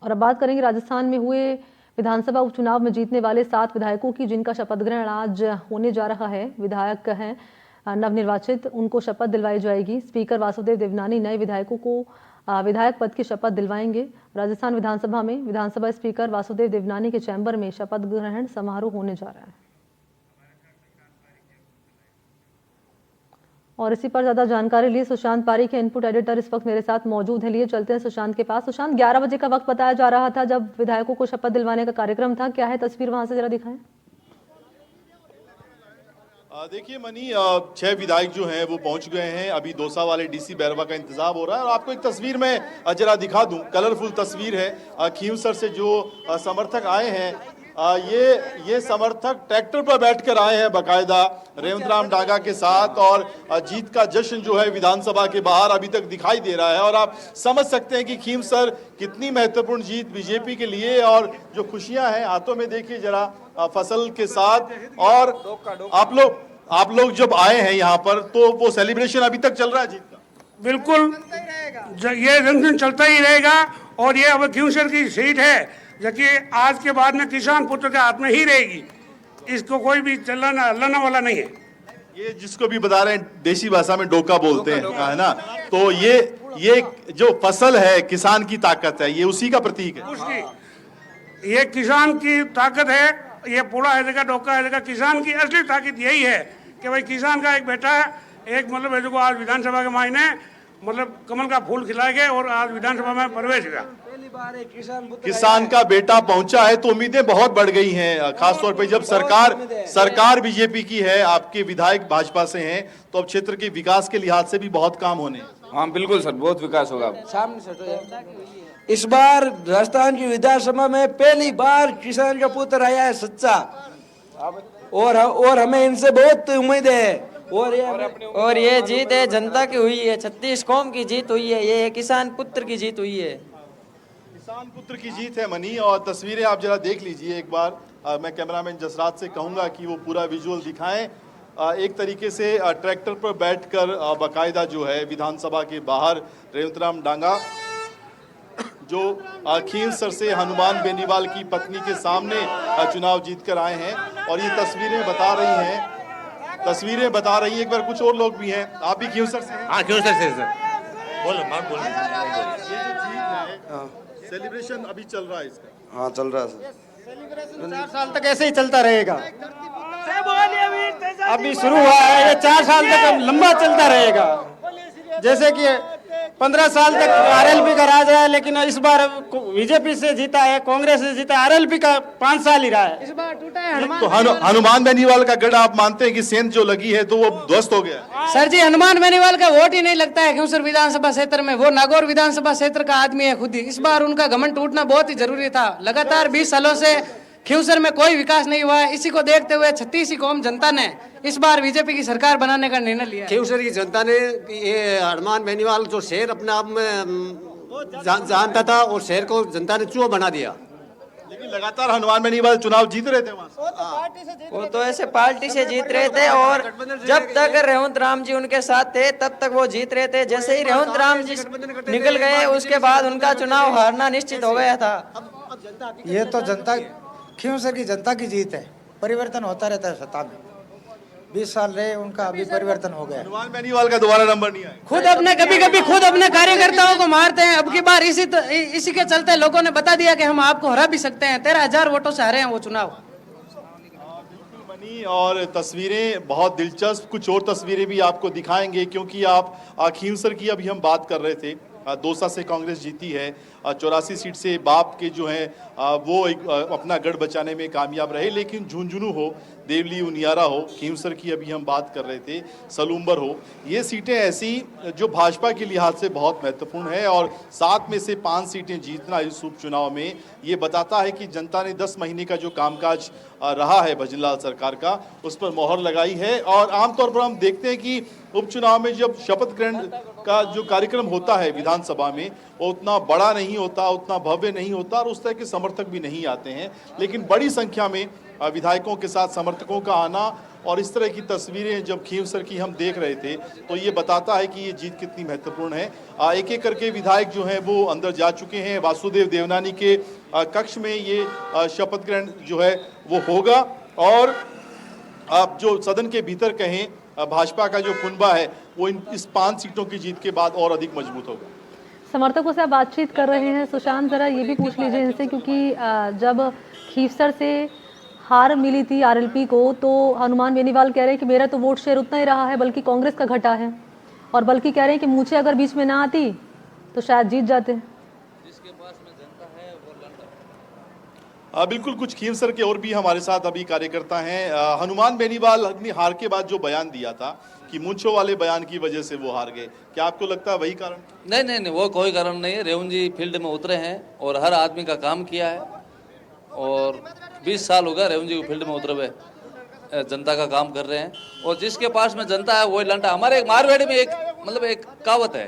और अब बात करेंगे राजस्थान में हुए विधानसभा उपचुनाव में जीतने वाले 7 विधायकों की, जिनका शपथ ग्रहण आज होने जा रहा है। विधायक हैं नवनिर्वाचित, उनको शपथ दिलवाई जाएगी। स्पीकर वासुदेव देवनानी नए विधायकों को विधायक पद की शपथ दिलवाएंगे। राजस्थान विधानसभा में विधानसभा स्पीकर वासुदेव देवनानी के चैम्बर में शपथ ग्रहण समारोह होने जा रहा है। और इसी पर ज्यादा जानकारी लिए सुशांत पारी के इनपुट एडिटर इस वक्त मेरे साथ मौजूद हैं। लिए चलते हैं सुशांत के पास। सुशांत, 11 बजे का वक्त बताया जा रहा था जब विधायकों को शपथ दिलवाने का कार्यक्रम था, क्या है तस्वीर वहां से, जरा दिखाएं। देखिए मनी, 6 विधायक जो हैं वो पहुंच गए हैं। अभी दौसा वाले डीसी बैरवा का इंतजाम हो रहा है और आपको एक तस्वीर में जरा दिखा दूं। कलरफुल तस्वीर है। खींवसर से जो समर्थक आए हैं, ये समर्थक ट्रैक्टर पर बैठकर आए हैं बाकायदा रेवंत राम डांगा के साथ, और जीत का जश्न जो है विधानसभा के बाहर अभी तक दिखाई दे रहा है। और आप समझ सकते हैं कि खींवसर कितनी महत्वपूर्ण जीत बीजेपी के लिए, और जो खुशियां हैं हाथों में देखिए जरा फसल के साथ। और आप लोग जब आए हैं यहाँ पर तो वो सेलिब्रेशन अभी तक चल रहा है जीत का? बिल्कुल, ये जंक्शन चलता ही रहेगा। और ये अब खींवसर की सीट है जबकि आज के बाद में किसान पुत्र के हाथ में ही रहेगी। इसको कोई भी चलाना वाला नहीं है। ये जिसको भी बता रहे हैं देसी भाषा में डोका बोलते हैं, है ना? तो ये जो फसल है, किसान की ताकत है, ये उसी का प्रतीक है। उसकी ये किसान की ताकत है। ये पूरा है जगह डोका है जगह किसान की असली ताकत यही है कि भाई किसान का एक बेटा है, एक मतलब है जो आज विधानसभा के मायने मतलब कमल का फूल खिला गया और आज विधानसभा में प्रवेश हुआ। किसान का बेटा पहुंचा है तो उम्मीदें बहुत बढ़ गई हैं, खासतौर पे जब सरकार बीजेपी की है, आपके विधायक भाजपा से हैं, तो अब क्षेत्र के विकास के लिहाज से भी बहुत काम होने। हाँ बिल्कुल सर, बहुत विकास होगा। इस बार राजस्थान की विधानसभा में पहली बार किसान का पुत्र आया है सच्चा, और हमें इनसे बहुत उम्मीद है। और ये जीत है जनता की हुई है, 36 कौम की जीत हुई है, ये किसान पुत्र की जीत हुई है। किसान पुत्र की जीत है मनी। और तस्वीरें आप जरा देख लीजिए एक बार। मैं कैमरामैन जसरात से कहूंगा कि वो पूरा विजुअल दिखाएं। एक तरीके से ट्रैक्टर पर बैठकर बाकायदा जो है विधानसभा के बाहर रेवंत राम डांगा जो खींवसर से हनुमान बेनीवाल की पत्नी के सामने चुनाव जीतकर आए हैं। और ये तस्वीरें बता रही हैं एक बार कुछ और लोग भी हैं। आप भी खींवसर से हैं? हाँ, खींवसर से सर। बोलो। ये जो जीत है, सेलिब्रेशन अभी चल रहा है इसका? हाँ चल रहा है सर। 4 साल तक ऐसे ही चलता रहेगा। अभी शुरू हुआ है, ये 4 साल तक लंबा चलता रहेगा। जैसे कि 15 साल तक आरएलपी का राज है, लेकिन इस बार बीजेपी से जीता है, कांग्रेस से जीता है। आरएलपी का 5 साल ही रहा है। इस बार टूटा है तो हनुमान बेनीवाल का गढ़ आप मानते हैं कि सेंध जो लगी है तो वो ध्वस्त हो गया? सर जी, हनुमान बेनीवाल का वोट ही नहीं लगता है खींवसर विधानसभा क्षेत्र में। वो नागौर विधानसभा क्षेत्र का आदमी है खुद ही। इस बार उनका घमंड टूटना बहुत ही जरूरी था। लगातार 20 सालों से खींवसर में कोई विकास नहीं हुआ है। इसी को देखते हुए 36 कौम जनता ने इस बार बीजेपी की सरकार बनाने का निर्णय लिया। खींवसर की जनता ने ये हनुमान बेनीवाल जो शहर अपने आप में जानता था, और शहर को जनता ने चूहा बना दिया। लेकिन लगातार हनुमान बेनीवाल चुनाव जीत रहे थे वहाँ। वो तो ऐसे पार्टी से जीत रहे थे, और जब तक रेवंत राम जी उनके साथ थे तब तक वो जीत रहे थे। जैसे ही रेवंत राम जी निकल गए उसके बाद उनका चुनाव हारना निश्चित हो गया था। ये तो जनता, खींवसर की जनता की जीत है। परिवर्तन होता रहता है सत्ता में। 20 साल रहे उनका, अभी परिवर्तन हो गया। हनुमान बेनीवाल का दोबारा नंबर नहीं आया। खुद अपने कभी खुद अपने कार्यकर्ताओं को मारते हैं। अब की बार इसी के चलते लोगों ने बता दिया कि हम आपको हरा भी सकते हैं। 13,000 वोटों से हारे हैं वो चुनाव। और तस्वीरें बहुत दिलचस्प, कुछ और तस्वीरें भी आपको दिखाएंगे, क्योंकि आप खींवसर की अभी हम बात कर रहे थे। दौसा से कांग्रेस जीती है, 84 सीट से बाप के जो हैं वो अपना गढ़ बचाने में कामयाब रहे। लेकिन झुंझुनू हो, देवली उनियारा हो, खींवसर की अभी हम बात कर रहे थे, सलूम्बर हो, ये सीटें ऐसी जो भाजपा के लिहाज से बहुत महत्वपूर्ण है। और 7 में से 5 सीटें जीतना इस उपचुनाव में ये बताता है कि जनता ने 10 महीने का जो कामकाज रहा है भजनलाल सरकार का, उस पर मोहर लगाई है। और आमतौर पर हम देखते हैं कि उपचुनाव में जब शपथ ग्रहण का जो कार्यक्रम होता है विधानसभा में, वो उतना बड़ा नहीं नहीं होता, उतना भव्य नहीं होता और उस तरह के समर्थक भी नहीं आते हैं। लेकिन बड़ी संख्या में विधायकों के साथ समर्थकों का आना और इस तरह की तस्वीरें जब खींवसर की हम देख रहे थे तो ये बताता है कि ये जीत कितनी महत्वपूर्ण है। एक एक करके विधायक जो हैं वो अंदर जा चुके हैं। वासुदेव देवनानी के कक्ष में ये शपथ ग्रहण जो है वो होगा और आप जो सदन के भीतर कहें भाजपा का जो कुनबा है वो इस 5 सीटों की जीत के बाद और अधिक मजबूत होगा। समर्थकों से आप बातचीत कर रहे हैं, सुशांत जरा ये भी पूछ लीजिए इनसे, क्योंकि जब खींवसर से हार मिली थी आरएलपी को तो हनुमान बेनीवाल कह रहे हैं कि मेरा तो वोट शेयर उतना ही रहा है बल्कि कांग्रेस का घटा है, और बल्कि कह रहे हैं कि मुझे अगर बीच में ना आती तो शायद जीत जाते। बिल्कुल, कुछ खींवसर के और भी हमारे साथ अभी कार्यकर्ता हैं। हनुमान बेनीवाल अपनी हार के बाद जो बयान दिया था कि मूंछों वाले बयान की वजह से वो हार गए, क्या आपको लगता है वही कारण? नहीं, वो कोई कारण नहीं है। रेवुन जी फील्ड में उतरे हैं और हर आदमी का काम किया है और 20 साल हो गया रेवुन जी को फील्ड में उतरे हुए, जनता का काम कर रहे हैं और जिसके पास में जनता है वही लंटा। हमारे एक मारवाड़ी में एक कहावत है,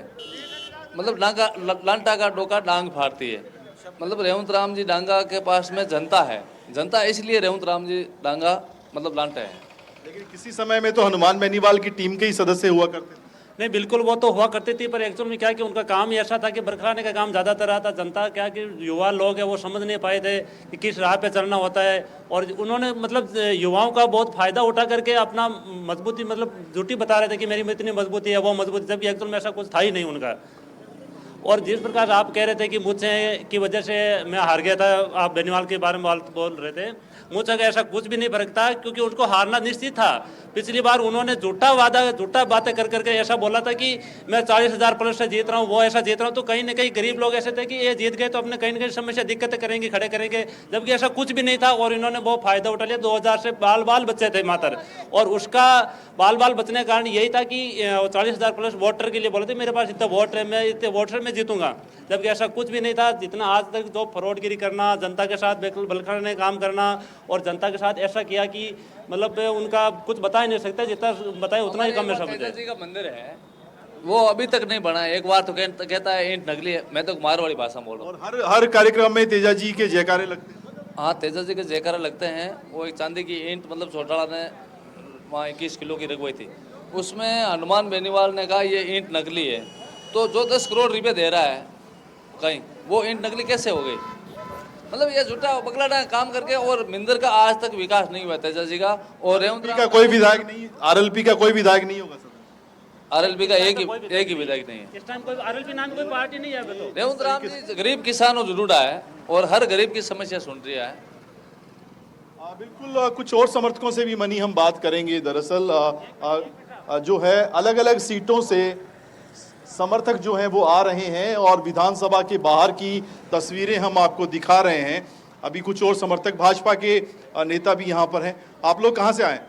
लंटा का डोका डांग फाड़ती है। रेवंत राम जी डांगा के पास में जनता है, जनता इसलिए रेवंत राम जी डांगा लांटे हैं। लेकिन किसी समय में तो हनुमान बेनीवाल की टीम के ही सदस्य हुआ करते थे। नहीं, बिल्कुल वो तो हुआ करती थी, पर एक्चुअल में क्या कि उनका काम ही ऐसा था कि बरखलाने का काम ज़्यादातर रहा था। जनता क्या कि युवा लोग हैं वो समझ नहीं पाए थे कि किस राह पे चलना होता है और उन्होंने युवाओं का बहुत फायदा उठा करके अपना मजबूती झूठी बता रहे थे कि मेरी में इतनी मजबूती है वो मजबूती, जबकि एक्चुअल में ऐसा कुछ था ही नहीं उनका। और जिस प्रकार आप कह रहे थे कि मुझसे की वजह से मैं हार गया था, आप बेनीवाल के बारे में बोल रहे थे, मुझसे ऐसा कुछ भी नहीं फर्क था क्योंकि उनको हारना निश्चित था। पिछली बार उन्होंने झूठा बातें कर करके ऐसा बोला था कि मैं 40,000 प्लस से जीत रहा हूँ, वो ऐसा जीत रहा हूँ, तो कहीं ना कहीं गरीब लोग ऐसे थे कि ये जीत गए तो अपने कहीं ना कहीं समस्या दिक्कतें करेंगे, खड़े करेंगे, जबकि ऐसा कुछ भी नहीं था और इन्होंने वो फायदा उठा लिया। 2000 से बाल बच्चे थे मात्र, और उसका बाल बचने का कारण यही था कि 40,000 प्लस वोटर के लिए बोले थे मेरे पास इतना वोट है, मैं इतने वोट से मैं जीतूंगा, जबकि ऐसा कुछ भी नहीं था। जितना आज तक जो फ्रॉडगिरी करना, जनता के साथ बलखाने काम करना और जनता के साथ ऐसा किया कि उनका कुछ बता ही नहीं सकता, जितना बताए उतना ही कम है। सब जी का मंदिर है वो अभी तक नहीं बना है। एक बार तो कहता है ईंट नकली है, मैं तो मारवाड़ी भाषा बोल रहा हूँ। और हर कार्यक्रम में तेजा जी के जयकारे लगते हैं। हाँ, तेजा जी के जयकारे लगते हैं। वो एक चांदी की ईंट छोटाड़ा ने वहाँ 21 किलो की रखवाई थी, उसमें हनुमान बेनीवाल ने कहा ये ईंट नकली है, तो जो 10 करोड़ रुपये दे रहा है कहीं, वो ईंट नकली कैसे हो गई? ये झूठा बकलाड़ा काम करके, और मिंदर का आज तक विकास नहीं हुआ तेजा जी का। और रेवंत का कोई विधायक नहीं, आरएलपी का कोई विधायक नहीं होगा सर। आरएलपी का एक ही विधायक नहीं है इस टाइम। कोई आरएलपी नाम की कोई पार्टी नहीं है। तो रेवंत राम जी गरीब किसानों जरूर है और हर गरीब की समस्या सुन रहा है। बिल्कुल, कुछ और समर्थकों से भी मनी हम बात करेंगे। दरअसल जो है अलग अलग सीटों से समर्थक जो हैं वो आ रहे हैं और विधानसभा के बाहर की तस्वीरें हम आपको दिखा रहे हैं। अभी कुछ और समर्थक भाजपा के नेता भी यहाँ पर हैं। आप लोग कहाँ से आए?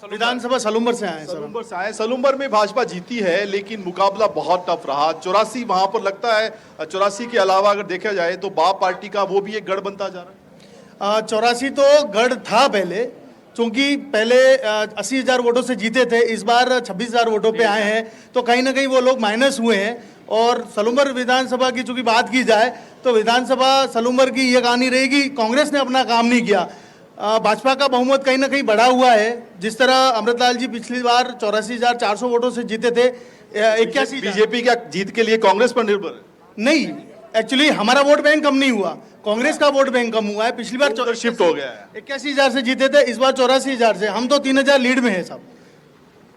विधानसभा सलूम्बर से आए। सलूम्बर से आए। सलूम्बर में भाजपा जीती है लेकिन मुकाबला बहुत टफ रहा। 84 वहां पर लगता है, 84 के अलावा अगर देखा जाए तो बाप पार्टी का वो भी एक गढ़ बनता जा रहा है। 84 तो गढ़ था पहले, क्योंकि पहले 80,000 वोटों से जीते थे, इस बार 26,000 वोटों पे आए हैं, तो कहीं ना कहीं वो लोग माइनस हुए हैं। और सलूम्बर विधानसभा की चूंकि बात की जाए तो विधानसभा सलूम्बर की ये कहानी रहेगी, कांग्रेस ने अपना काम नहीं किया। भाजपा का बहुमत कहीं ना कहीं बढ़ा हुआ है। जिस तरह अमृतलाल जी पिछली बार 84,400 वोटों से जीते थे, 81। बीजेपी क्या जीत के लिए कांग्रेस पर निर्भर है? नहीं, एक्चुअली हमारा वोट बैंक कम नहीं हुआ, कांग्रेस का वोट बैंक कम हुआ है। पिछली बार शिफ्ट हो गया है, 81,000 से जीते थे, इस बार 84,000 से। हम तो 3,000 लीड में है सब।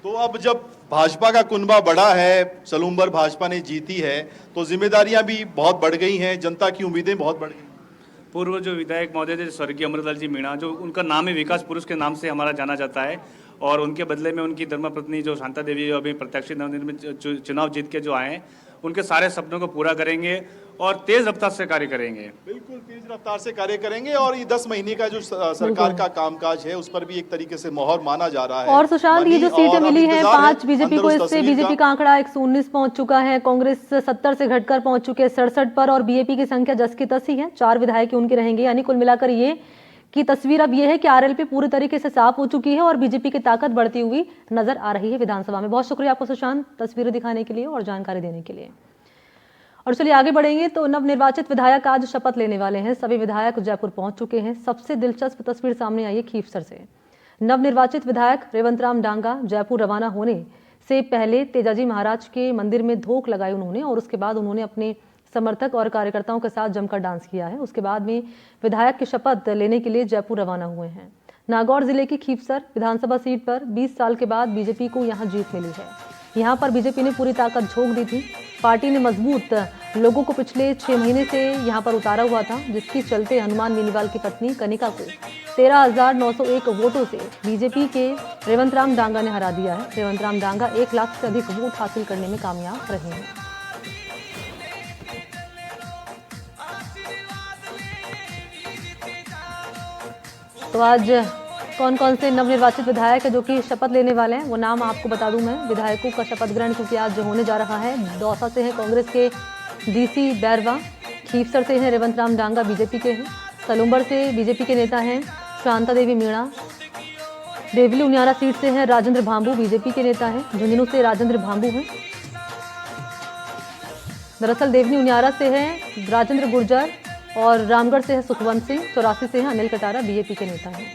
तो अब जब भाजपा का कुनबा बड़ा है, सलूम्बर भाजपा ने जीती है, तो जिम्मेदारियां भी बहुत बढ़ गई हैं, जनता की उम्मीदें बहुत बढ़ गई। पूर्व जो विधायक महोदय थे स्वर्गीय अमृतलाल जी मीणा, जो उनका नाम है विकास पुरुष के नाम से हमारा जाना जाता है, और उनके बदले में उनकी धर्मपत्नी जो शांता देवी जो अभी प्रत्याशी नवनिर्मित चुनाव जीत के जो आए हैं, उनके सारे सपनों को पूरा करेंगे और तेज रफ्तार से कार्य करेंगे। बिल्कुल तेज रफ्तार से कार्य करेंगे। और ये 10 महीने का जो सरकार का कामकाज है उस पर भी एक तरीके से मोहर माना जा रहा है। और सुशांत, ये जो सीटें मिली हैं 5 बीजेपी को, इससे बीजेपी का आंकड़ा 119 पहुंच चुका है, कांग्रेस 70 से घटकर पहुंच चुके हैं 67 पर, और बीएपी की संख्या 10 की 10 ही है। 4 विधायक उनके रहेंगे, यानी कुल मिलाकर ये की तस्वीर अब ये है कि आरएलपी पूरी तरीके से साफ हो चुकी है और बीजेपी की ताकत बढ़ती हुई नजर आ रही है विधानसभा में। बहुत शुक्रिया आपको सुशांत, तस्वीरें दिखाने के लिए और जानकारी देने के लिए। और चलिए आगे बढ़ेंगे तो नवनिर्वाचित विधायक आज शपथ लेने वाले हैं। सभी विधायक जयपुर पहुंच चुके हैं। सबसे दिलचस्प तस्वीर सामने आई है खीवसर से। नवनिर्वाचित विधायक रेवंत राम डांगा जयपुर रवाना होने से पहले तेजाजी महाराज के मंदिर में धोख लगाई उन्होंने और उसके बाद उन्होंने अपने समर्थक और कार्यकर्ताओं के साथ जमकर डांस किया है। उसके बाद में विधायक की शपथ लेने के लिए जयपुर रवाना हुए हैं। नागौर जिले की खीवसर विधानसभा सीट पर 20 साल के बाद बीजेपी को यहां जीत मिली है। यहां पर बीजेपी ने पूरी ताकत झोंक दी थी। पार्टी ने मजबूत लोगों को पिछले 6 महीने से यहां पर उतारा हुआ था, जिसके चलते हनुमान बेनीवाल की पत्नी कनिका को 13,901 वोटों से बीजेपी के रेवंत राम डांगा ने हरा दिया है। रेवंत राम डांगा 1 लाख से अधिक वोट हासिल करने में कामयाब रहे हैं। तो आज कौन कौन से नवनिर्वाचित विधायक है जो कि शपथ लेने वाले हैं, वो नाम आपको बता दूं मैं। विधायकों का शपथ ग्रहण क्योंकि आज होने जा रहा है। दौसा से हैं कांग्रेस के डीसी बैरवा, खीवसर से हैं रेवंत राम डांगा बीजेपी के हैं, सलूम्बर से बीजेपी के नेता हैं शांता देवी मीणा, देवली उनियारा सीट से हैं राजेंद्र भांबू बीजेपी के नेता हैं, झुंझुनू से राजेंद्र भांबू हैं। दरअसल देवली उनियारा से है राजेंद्र गुर्जर और रामगढ़ से है सुखवंत सिंह, 84 से हैं अनिल कटारा बीजेपी के नेता हैं।